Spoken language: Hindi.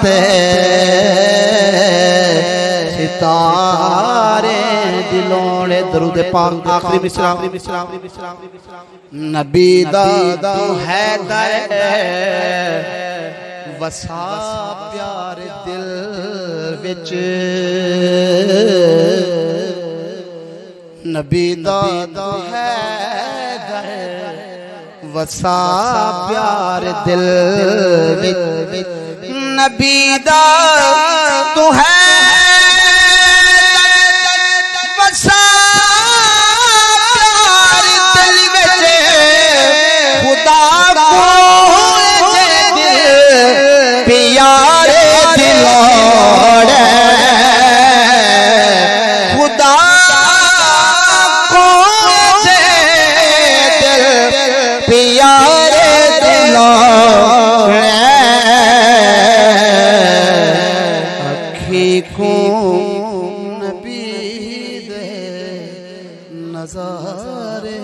ते सितारे दिलों दरूद पाक आखिरी मिसरा नबी दा तू हैदर वसा प्यार दिल विच नबी दा तू हैदर वसा प्यार दिल विच नबी दा तू है वसा प्यार दिल विच खुदा को दिल प्यारे दिलोड़े खुदा को दिल प्यारे दिलोड़े अखी को नबी दे नज़ारे